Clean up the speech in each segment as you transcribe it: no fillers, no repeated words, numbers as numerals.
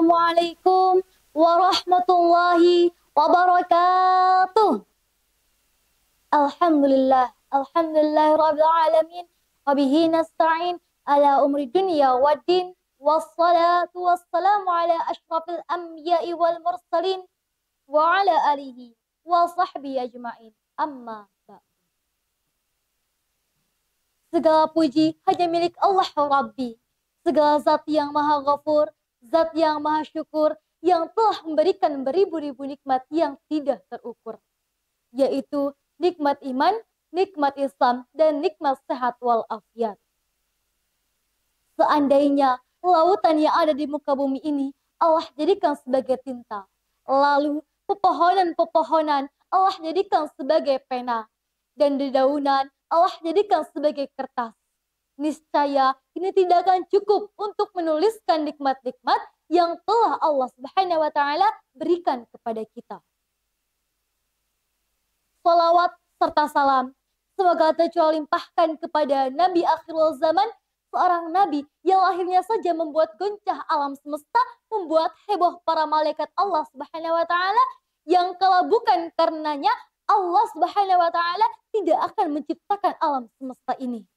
Assalamualaikum warahmatullahi wabarakatuh. Alhamdulillahirabbil alamin. Wa bihi nasta'in ala umri dunya waddin. Wassalatu wassalamu ala asyrafil anbiya'i wal mursalin wa ala alihi wa sahbihi ajma'in. Amma ba'd. Segala puji hanya milik Allah Rabbi. Segala zat yang maha ghafur, zat yang maha syukur, yang telah memberikan beribu-ribu nikmat yang tidak terukur. Yaitu nikmat iman, nikmat Islam, dan nikmat sehat walafiat. Seandainya lautan yang ada di muka bumi ini Allah jadikan sebagai tinta. Lalu pepohonan-pepohonan Allah jadikan sebagai pena. Dan dedaunan Allah jadikan sebagai kertas. Niscaya ini tidak akan cukup untuk menuliskan nikmat-nikmat yang telah Allah Subhanahu wa taala berikan kepada kita. Salawat serta salam semoga tercurah limpahkan kepada Nabi akhirul zaman, seorang nabi yang lahirnya saja membuat goncah alam semesta, membuat heboh para malaikat Allah Subhanahu wa taala, yang kalau bukan karenanya Allah Subhanahu wa taala tidak akan menciptakan alam semesta ini.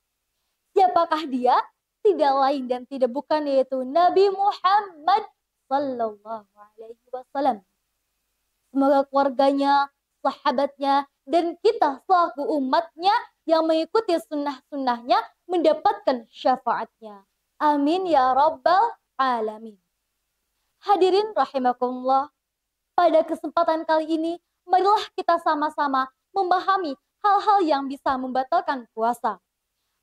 Siapakah dia? Tidak lain dan tidak bukan yaitu Nabi Muhammad sallallahu alaihi wasallam. Semoga keluarganya, sahabatnya, dan kita selaku umatnya yang mengikuti sunnah-sunnahnya mendapatkan syafaatnya. Amin ya rabbal alamin. Hadirin rahimakumullah, pada kesempatan kali ini marilah kita sama-sama memahami hal-hal yang bisa membatalkan puasa.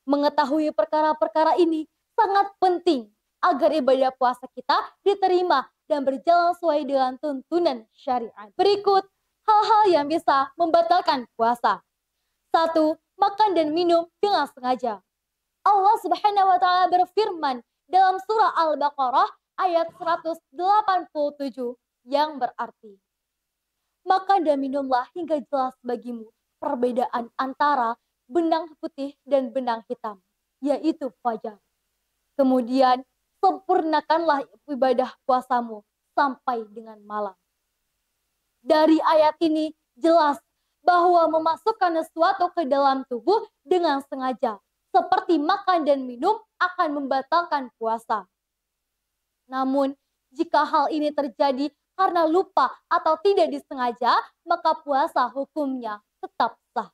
Mengetahui perkara-perkara ini sangat penting agar ibadah puasa kita diterima dan berjalan sesuai dengan tuntunan syariat. Berikut hal-hal yang bisa membatalkan puasa. 1. Makan dan minum dengan sengaja. Allah Subhanahu wa taala berfirman dalam surah Al-Baqarah ayat 187 yang berarti, makan dan minumlah hingga jelas bagimu perbedaan antara benang putih dan benang hitam, yaitu fajar. Kemudian sempurnakanlah ibadah puasamu sampai dengan malam. Dari ayat ini jelas bahwa memasukkan sesuatu ke dalam tubuh dengan sengaja, seperti makan dan minum, akan membatalkan puasa. Namun, jika hal ini terjadi karena lupa atau tidak disengaja, maka puasa hukumnya tetap sah.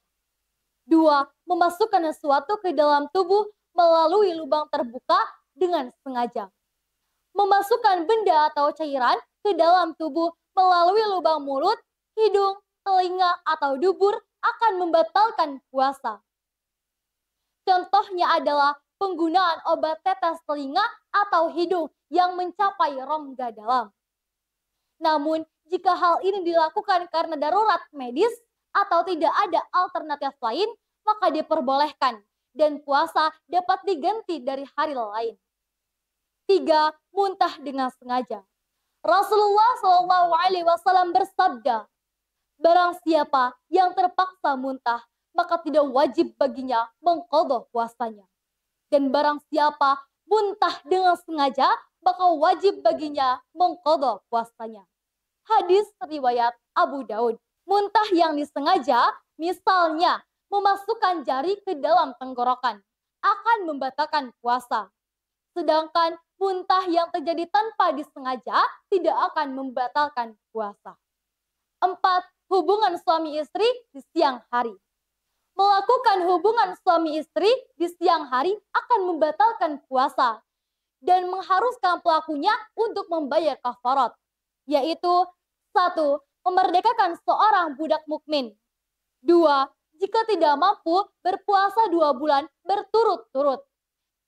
2. Memasukkan sesuatu ke dalam tubuh melalui lubang terbuka dengan sengaja. Memasukkan benda atau cairan ke dalam tubuh melalui lubang mulut, hidung, telinga, atau dubur akan membatalkan puasa. Contohnya adalah penggunaan obat tetes telinga atau hidung yang mencapai rongga dalam. Namun, jika hal ini dilakukan karena darurat medis atau tidak ada alternatif lain, maka diperbolehkan dan puasa dapat diganti dari hari lain. 3. Muntah dengan sengaja. Rasulullah SAW bersabda, barang siapa yang terpaksa muntah, maka tidak wajib baginya mengqadha puasanya. Dan barang siapa muntah dengan sengaja, maka wajib baginya mengqadha puasanya. Hadis riwayat Abu Daud. Muntah yang disengaja, misalnya memasukkan jari ke dalam tenggorokan, akan membatalkan puasa. Sedangkan muntah yang terjadi tanpa disengaja tidak akan membatalkan puasa. 4. Hubungan suami istri di siang hari. Melakukan hubungan suami istri di siang hari akan membatalkan puasa dan mengharuskan pelakunya untuk membayar kafarat, yaitu 1. Memerdekakan seorang budak mukmin. 2. Jika tidak mampu berpuasa 2 bulan berturut-turut.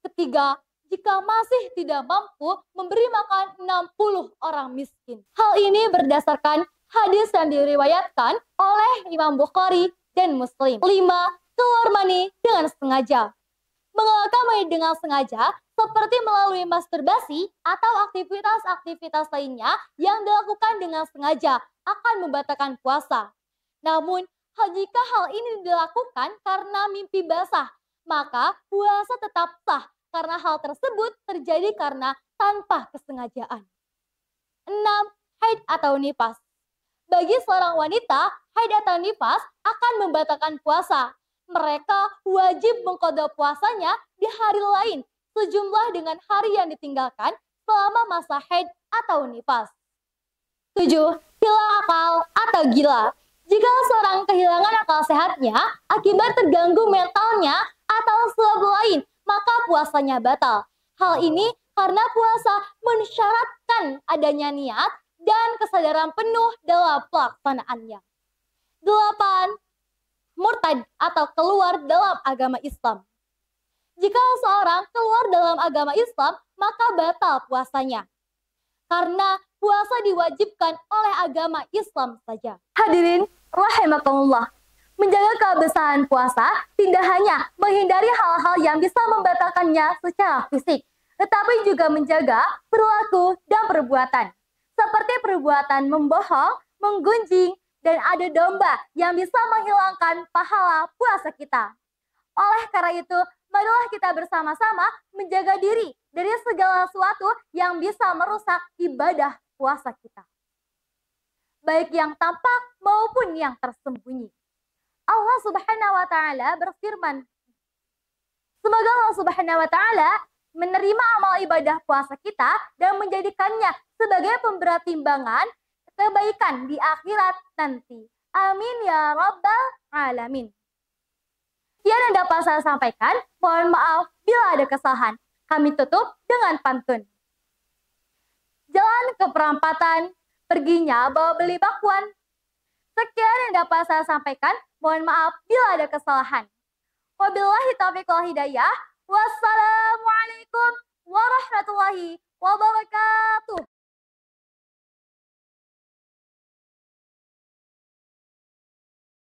3. Jika masih tidak mampu memberi makan 60 orang miskin. Hal ini berdasarkan hadis yang diriwayatkan oleh Imam Bukhari dan Muslim. 5. Keluar mani dengan sengaja. Mengeluarkan mani dengan sengaja seperti melalui masturbasi atau aktivitas-aktivitas lainnya yang dilakukan dengan sengaja akan membatalkan puasa. Namun, jika hal ini dilakukan karena mimpi basah, maka puasa tetap sah karena hal tersebut terjadi karena tanpa kesengajaan. 6. Haid atau nifas. Bagi seorang wanita, haid atau nifas akan membatalkan puasa. Mereka wajib mengqadha puasanya di hari lain, sejumlah dengan hari yang ditinggalkan selama masa haid atau nifas. 7. Hilang akal atau gila. Jika seorang kehilangan akal sehatnya akibat terganggu mentalnya atau sebab lain, maka puasanya batal. Hal ini karena puasa mensyaratkan adanya niat dan kesadaran penuh dalam pelaksanaannya. 8. Murtad atau keluar dalam agama Islam. Jika seorang keluar dalam agama Islam, maka batal puasanya. Karena puasa diwajibkan oleh agama Islam saja. Hadirin rahimakumullah. Menjaga keabsahan puasa tidak hanya menghindari hal-hal yang bisa membatalkannya secara fisik, tetapi juga menjaga perilaku dan perbuatan. Seperti perbuatan membohong, menggunjing, dan adu domba yang bisa menghilangkan pahala puasa kita. Oleh karena itu, marilah kita bersama-sama menjaga diri dari segala sesuatu yang bisa merusak ibadah puasa kita, baik yang tampak maupun yang tersembunyi. Allah Subhanahu wa Ta'ala berfirman, semoga Allah Subhanahu wa Ta'ala menerima amal ibadah puasa kita dan menjadikannya sebagai pemberat timbangan kebaikan di akhirat nanti. Amin ya rabbal alamin. Yang dapat saya sampaikan, mohon maaf bila ada kesalahan. Kami tutup dengan pantun. Jalan ke perampatan, perginya bawa beli bakwan. Sekian yang dapat saya sampaikan, mohon maaf bila ada kesalahan. Wabillahi taufiq wal hidayah. Wassalamualaikum warahmatullahi wabarakatuh.